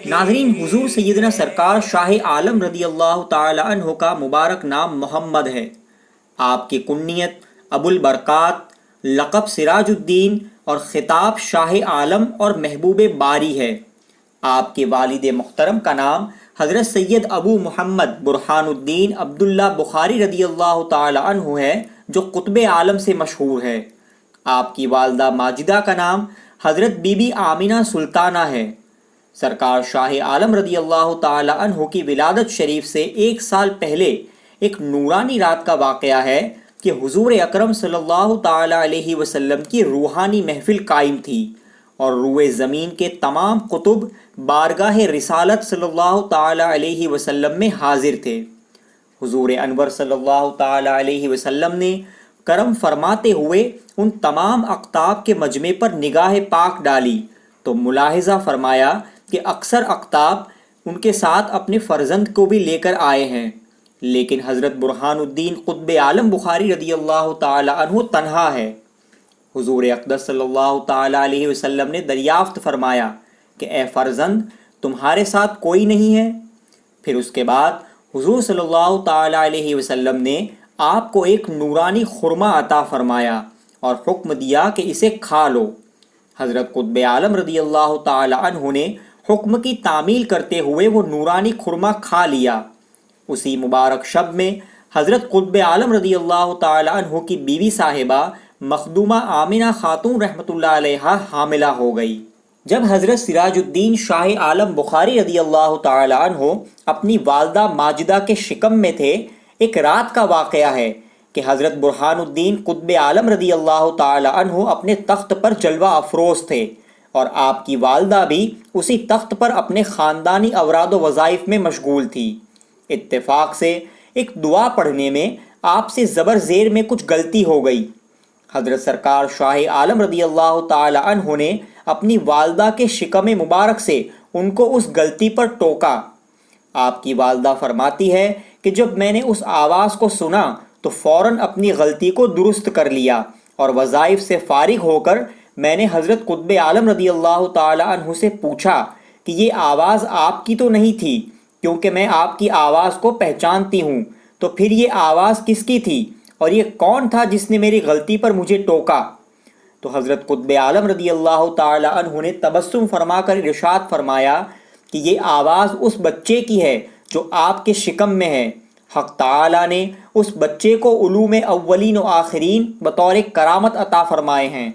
ناظرین، حضور سیدنا سرکار شاہ عالم رضی اللہ تعالی عنہ کا مبارک نام محمد ہے۔ آپ کی کنیت ابو البرکات، لقب سراج الدین اور خطاب شاہ عالم اور محبوب باری ہے۔ آپ کے والد محترم کا نام حضرت سید ابو محمد برہان الدین عبداللہ بخاری رضی اللہ تعالی عنہ ہے، جو قطب عالم سے مشہور ہے۔ آپ کی والدہ ماجدہ کا نام حضرت بی بی آمینہ سلطانہ ہے۔ سرکار شاہ عالم رضی اللہ تعالی عنہ کی ولادت شریف سے 1 سال پہلے ایک نورانی رات کا واقعہ ہے کہ حضور اکرم صلی اللہ تعالی علیہ وسلم کی روحانی محفل قائم تھی اور روئے زمین کے تمام قطب بارگاہ رسالت صلی اللہ تعالی علیہ وسلم میں حاضر تھے۔ حضور انور صلی اللہ تعالی علیہ وسلم نے کرم فرماتے ہوئے ان تمام اقطاب کے مجمع پر نگاہ پاک ڈالی تو ملاحظہ فرمایا کہ اکثر اقطاب ان کے ساتھ اپنے فرزند کو بھی لے کر آئے ہیں، لیکن حضرت برہان الدین قطب عالم بخاری رضی اللہ تعالی عنہ تنہا ہے۔ حضور اقدس صلی اللہ تعالی علیہ وسلم نے دریافت فرمایا کہ اے فرزند، تمہارے ساتھ کوئی نہیں ہے؟ پھر اس کے بعد حضور صلی اللہ تعالی علیہ وسلم نے آپ کو ایک نورانی خرما عطا فرمایا اور حکم دیا کہ اسے کھا لو۔ حضرت قطب عالم رضی اللہ تعالی عنہ نے حکم کی تعمیل کرتے ہوئے وہ نورانی خرما کھا لیا۔ اسی مبارک شب میں حضرت قطب عالم رضی اللہ تعالی عنہ کی بیوی صاحبہ مخدومہ آمنہ خاتون رحمۃ اللہ علیہا حاملہ ہو گئی۔ جب حضرت سراج الدین شاہ عالم بخاری رضی اللہ تعالی عنہ اپنی والدہ ماجدہ کے شکم میں تھے، ایک رات کا واقعہ ہے کہ حضرت برہان الدین قطب عالم رضی اللہ تعالی عنہ اپنے تخت پر جلوہ افروز تھے اور آپ کی والدہ بھی اسی تخت پر اپنے خاندانی اوراد و وظائف میں مشغول تھی۔ اتفاق سے ایک دعا پڑھنے میں آپ سے زبر زیر میں کچھ غلطی ہو گئی۔ حضرت سرکار شاہ عالم رضی اللہ تعالی عنہ نے اپنی والدہ کے شکم مبارک سے ان کو اس غلطی پر ٹوکا۔ آپ کی والدہ فرماتی ہے کہ جب میں نے اس آواز کو سنا تو فوراً اپنی غلطی کو درست کر لیا اور وظائف سے فارغ ہو کر میں نے حضرت قطب عالم رضی اللہ تعالی عنہ سے پوچھا کہ یہ آواز آپ کی تو نہیں تھی، کیونکہ میں آپ کی آواز کو پہچانتی ہوں، تو پھر یہ آواز کس کی تھی اور یہ کون تھا جس نے میری غلطی پر مجھے ٹوکا؟ تو حضرت قطب عالم رضی اللہ تعالی عنہ نے تبسم فرما کر ارشاد فرمایا کہ یہ آواز اس بچے کی ہے جو آپ کے شکم میں ہے۔ حق تعالی نے اس بچے کو علوم اولین و آخرین بطور کرامت عطا فرمائے ہیں۔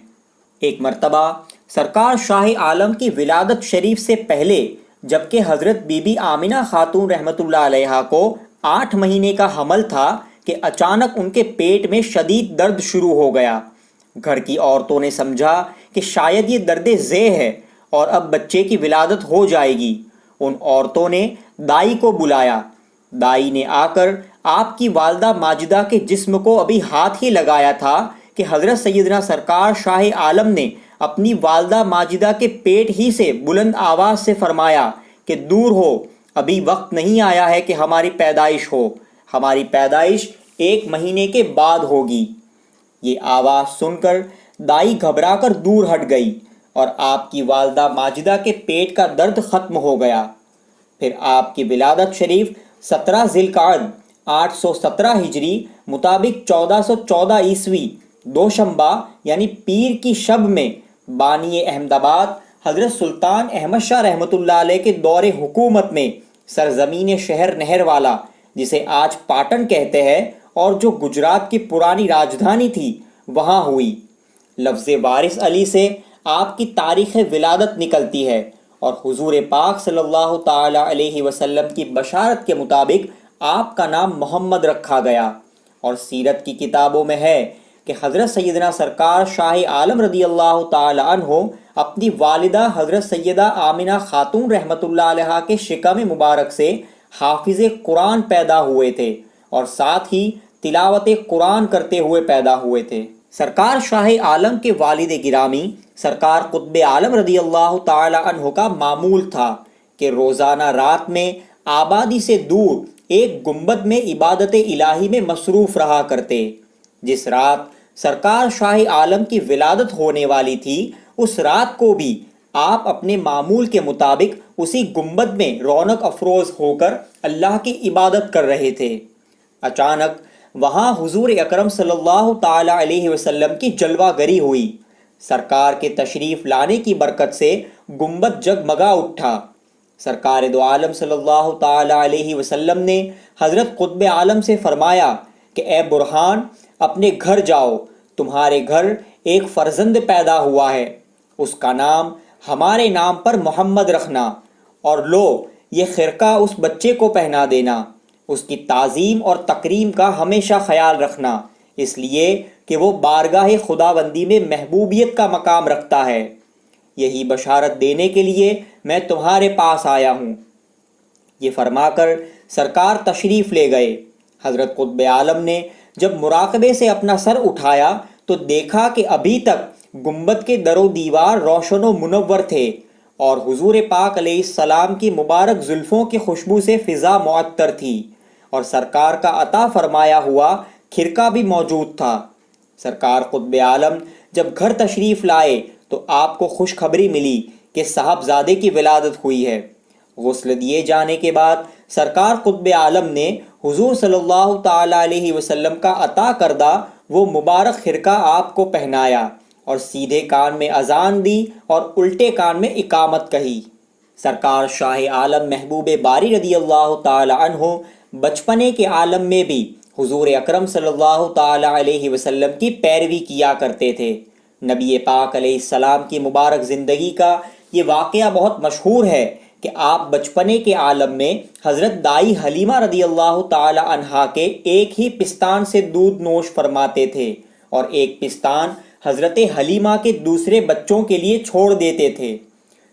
ایک مرتبہ سرکار شاہ عالم کی ولادت شریف سے پہلے جبکہ حضرت بی بی آمنہ خاتون رحمۃ اللہ علیہا کو 8 مہینے کا حمل تھا کہ اچانک ان کے پیٹ میں شدید درد شروع ہو گیا۔ گھر کی عورتوں نے سمجھا کہ شاید یہ درد ذیح ہے اور اب بچے کی ولادت ہو جائے گی۔ ان عورتوں نے دائی کو بلایا۔ دائی نے آ کر آپ کی والدہ ماجدہ کے جسم کو ابھی ہاتھ ہی لگایا تھا کہ حضرت سیدنا سرکار شاہ عالم نے اپنی والدہ ماجدہ کے پیٹ ہی سے بلند آواز سے فرمایا کہ دور ہو، ابھی وقت نہیں آیا ہے کہ ہماری پیدائش ہو، ہماری پیدائش 1 مہینے کے بعد ہوگی۔ یہ آواز سن کر دائی گھبرا کر دور ہٹ گئی اور آپ کی والدہ ماجدہ کے پیٹ کا درد ختم ہو گیا۔ پھر آپ کی ولادت شریف 17 ذی القعدہ 817 ہجری مطابق 1414 عیسوی دوشنبہ یعنی پیر کی شب میں بانی احمد آباد حضرت سلطان احمد شاہ رحمۃ اللہ علیہ کے دور حکومت میں سرزمین شہر نہر والا، جسے آج پاٹن کہتے ہیں اور جو گجرات کی پرانی راجدھانی تھی، وہاں ہوئی۔ لفظ وارث علی سے آپ کی تاریخ ولادت نکلتی ہے اور حضور پاک صلی اللہ تعالی علیہ وسلم کی بشارت کے مطابق آپ کا نام محمد رکھا گیا۔ اور سیرت کی کتابوں میں ہے کہ حضرت سیدنا سرکار شاہ عالم رضی اللہ تعالی عنہ اپنی والدہ حضرت سیدہ آمنہ خاتون رحمۃ اللہ علیہا کے شکم مبارک سے حافظ قرآن پیدا ہوئے تھے اور ساتھ ہی تلاوت قرآن کرتے ہوئے پیدا ہوئے تھے۔ سرکار شاہ عالم کے والد گرامی سرکار قطب عالم رضی اللہ تعالی عنہ کا معمول تھا کہ روزانہ رات میں آبادی سے دور ایک گنبد میں عبادت الہی میں مصروف رہا کرتے۔ جس رات سرکار شاہ عالم کی ولادت ہونے والی تھی، اس رات کو بھی آپ اپنے معمول کے مطابق اسی گنبد میں رونق افروز ہو کر اللہ کی عبادت کر رہے تھے۔ اچانک وہاں حضور اکرم صلی اللہ تعالی علیہ وسلم کی جلوہ گری ہوئی۔ سرکار کے تشریف لانے کی برکت سے گنبد جگمگا اٹھا۔ سرکار دو عالم صلی اللہ تعالی علیہ وسلم نے حضرت قطب عالم سے فرمایا کہ اے برہان، اپنے گھر جاؤ، تمہارے گھر ایک فرزند پیدا ہوا ہے، اس کا نام ہمارے نام پر محمد رکھنا، اور لو یہ خرقہ اس بچے کو پہنا دینا، اس کی تعظیم اور تکریم کا ہمیشہ خیال رکھنا، اس لیے کہ وہ بارگاہ خداوندی میں محبوبیت کا مقام رکھتا ہے۔ یہی بشارت دینے کے لیے میں تمہارے پاس آیا ہوں۔ یہ فرما کر سرکار تشریف لے گئے۔ حضرت قطب عالم نے جب مراقبے سے اپنا سر اٹھایا تو دیکھا کہ ابھی تک گنبد کے در و دیوار روشن و منور تھے اور حضور پاک علیہ السلام کی مبارک زلفوں کی خوشبو سے فضا معطر تھی، اور سرکار کا عطا فرمایا ہوا خرقہ بھی موجود تھا۔ سرکار قطب عالم جب گھر تشریف لائے تو آپ کو خوشخبری ملی کہ صاحبزادے کی ولادت ہوئی ہے۔ غسل دیے جانے کے بعد سرکار قطب عالم نے حضور صلی اللہ تعالی علیہ وسلم کا عطا کردہ وہ مبارک خرقہ آپ کو پہنایا اور سیدھے کان میں اذان دی اور الٹے کان میں اقامت کہی۔ سرکار شاہ عالم محبوب باری رضی اللہ تعالی عنہ بچپنے کے عالم میں بھی حضور اکرم صلی اللہ تعالی علیہ وسلم کی پیروی کیا کرتے تھے۔ نبی پاک علیہ السلام کی مبارک زندگی کا یہ واقعہ بہت مشہور ہے کہ آپ بچپنے کے عالم میں حضرت دائی حلیمہ رضی اللہ تعالی عنہا کے ایک ہی پستان سے دودھ نوش فرماتے تھے اور ایک پستان حضرت حلیمہ کے دوسرے بچوں کے لیے چھوڑ دیتے تھے۔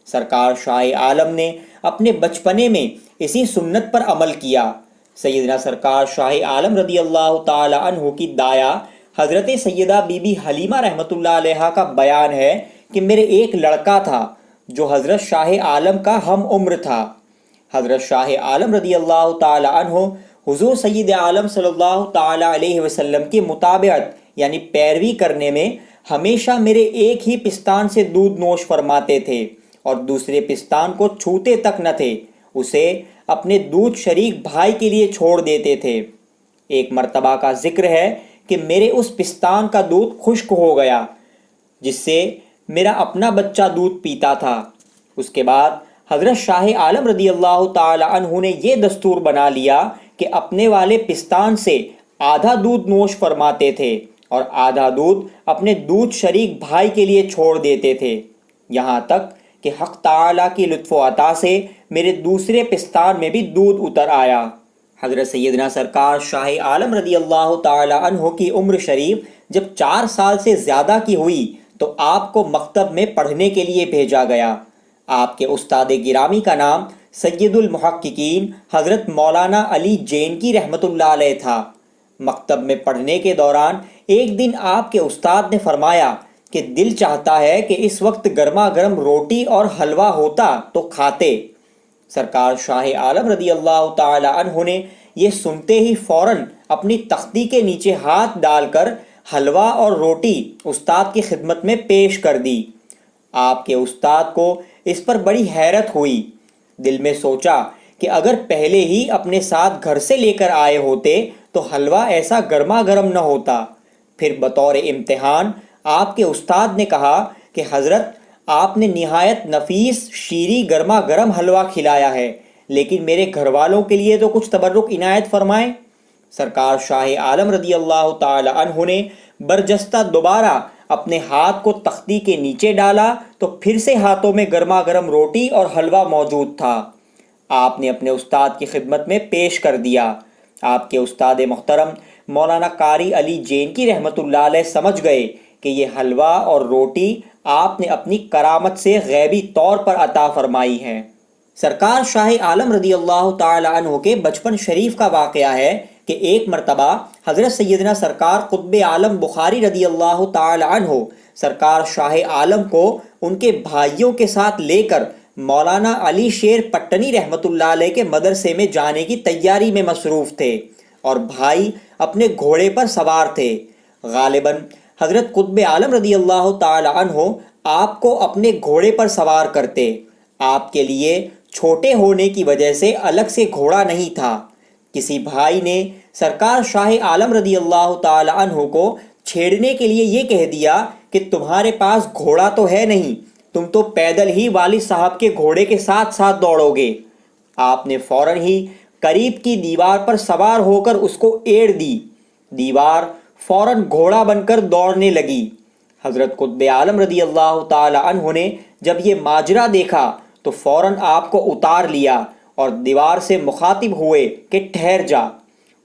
سرکار شاہ عالم نے اپنے بچپنے میں اسی سنت پر عمل کیا۔ سیدنا سرکار شاہ عالم رضی اللہ تعالی عنہ کی دایا حضرت سیدہ بی بی حلیمہ رحمۃ اللہ علیہا کا بیان ہے کہ میرے ایک لڑکا تھا جو حضرت شاہ عالم کا ہم عمر تھا۔ حضرت شاہ عالم رضی اللہ تعالی عنہ حضور سید عالم صلی اللہ تعالی علیہ وسلم کی متابعت یعنی پیروی کرنے میں ہمیشہ میرے ایک ہی پستان سے دودھ نوش فرماتے تھے اور دوسرے پستان کو چھوتے تک نہ تھے، اسے اپنے دودھ شریک بھائی کے لیے چھوڑ دیتے تھے۔ ایک مرتبہ کا ذکر ہے کہ میرے اس پستان کا دودھ خشک ہو گیا جس سے میرا اپنا بچہ دودھ پیتا تھا۔ اس کے بعد حضرت شاہ عالم رضی اللہ تعالی عنہ نے یہ دستور بنا لیا کہ اپنے والے پستان سے آدھا دودھ نوش فرماتے تھے اور آدھا دودھ اپنے دودھ شریک بھائی کے لیے چھوڑ دیتے تھے، یہاں تک کہ حق تعالیٰ کی لطف و عطا سے میرے دوسرے پستان میں بھی دودھ اتر آیا۔ حضرت سیدنا سرکار شاہ عالم رضی اللہ تعالی عنہ کی عمر شریف جب 4 سال سے زیادہ کی ہوئی تو آپ کو مکتب میں پڑھنے کے لیے بھیجا گیا۔ آپ کے استاد گرامی کا نام سید المحققین حضرت مولانا علی جینکی رحمۃ اللہ علیہ تھا۔ مکتب میں پڑھنے کے دوران ایک دن آپ کے استاد نے فرمایا کہ دل چاہتا ہے کہ اس وقت گرما گرم روٹی اور حلوہ ہوتا تو کھاتے۔ سرکار شاہ عالم رضی اللہ تعالی عنہ نے یہ سنتے ہی فوراً اپنی تختی کے نیچے ہاتھ ڈال کر حلوہ اور روٹی استاد کی خدمت میں پیش کر دی۔ آپ کے استاد کو اس پر بڑی حیرت ہوئی، دل میں سوچا کہ اگر پہلے ہی اپنے ساتھ گھر سے لے کر آئے ہوتے تو حلوہ ایسا گرما گرم نہ ہوتا۔ پھر بطور امتحان آپ کے استاد نے کہا کہ حضرت آپ نے نہایت نفیس شیریں گرما گرم حلوہ کھلایا ہے، لیکن میرے گھر والوں کے لیے تو کچھ تبرک عنایت فرمائیں۔ سرکار شاہ عالم رضی اللہ تعالی عنہ نے برجستہ دوبارہ اپنے ہاتھ کو تختی کے نیچے ڈالا تو پھر سے ہاتھوں میں گرما گرم روٹی اور حلوہ موجود تھا۔ آپ نے اپنے استاد کی خدمت میں پیش کر دیا۔ آپ کے استاد محترم مولانا قاری علی جینکی رحمۃ اللہ علیہ سمجھ گئے کہ یہ حلوہ اور روٹی آپ نے اپنی کرامت سے غیبی طور پر عطا فرمائی ہے۔ سرکار شاہ عالم رضی اللہ تعالی عنہ کے بچپن شریف کا واقعہ ہے کہ ایک مرتبہ حضرت سیدنا سرکار قطب عالم بخاری رضی اللہ تعالی عنہ سرکار شاہ عالم کو ان کے بھائیوں کے ساتھ لے کر مولانا علی شیر پٹنی رحمۃ اللہ علیہ کے مدرسے میں جانے کی تیاری میں مصروف تھے اور بھائی اپنے گھوڑے پر سوار تھے۔ غالباً حضرت قطب عالم رضی اللہ تعالی عنہ آپ کو اپنے گھوڑے پر سوار کرتے۔ آپ کے لیے چھوٹے ہونے کی وجہ سے الگ سے گھوڑا نہیں تھا۔ کسی بھائی نے سرکار شاہ عالم رضی اللہ تعالی عنہ کو چھیڑنے کے لیے یہ کہہ دیا کہ تمہارے پاس گھوڑا تو ہے نہیں، تم تو پیدل ہی والد صاحب کے گھوڑے کے ساتھ ساتھ دوڑو گے۔ آپ نے فوراً ہی قریب کی دیوار پر سوار ہو کر اس کو ایڑ دی۔ دیوار فوراً گھوڑا بن کر دوڑنے لگی۔ حضرت قطب عالم رضی اللہ تعالی عنہ نے جب یہ ماجرا دیکھا تو فوراً آپ کو اتار لیا اور دیوار سے مخاطب ہوئے کہ ٹھہر جا۔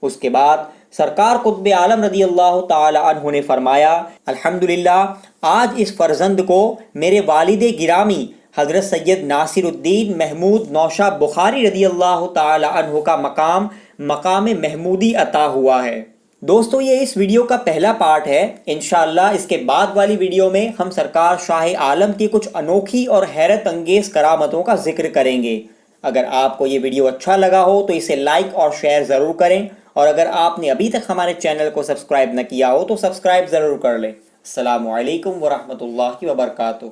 اس کے بعد سرکار قطب عالم رضی اللہ تعالی عنہ نے فرمایا، الحمدللہ آج اس فرزند کو میرے والد گرامی حضرت سید ناصر الدین محمود نوشہ بخاری رضی اللہ تعالی عنہ کا مقام محمودی عطا ہوا ہے۔ دوستو یہ اس ویڈیو کا پہلا پارٹ ہے۔ انشاءاللہ اس کے بعد والی ویڈیو میں ہم سرکار شاہ عالم کی کچھ انوکھی اور حیرت انگیز کرامتوں کا ذکر کریں گے۔ اگر آپ کو یہ ویڈیو اچھا لگا ہو تو اسے لائک اور شیئر ضرور کریں، اور اگر آپ نے ابھی تک ہمارے چینل کو سبسکرائب نہ کیا ہو تو سبسکرائب ضرور کر لیں۔ السلام علیکم ورحمۃ اللہ وبرکاتہ۔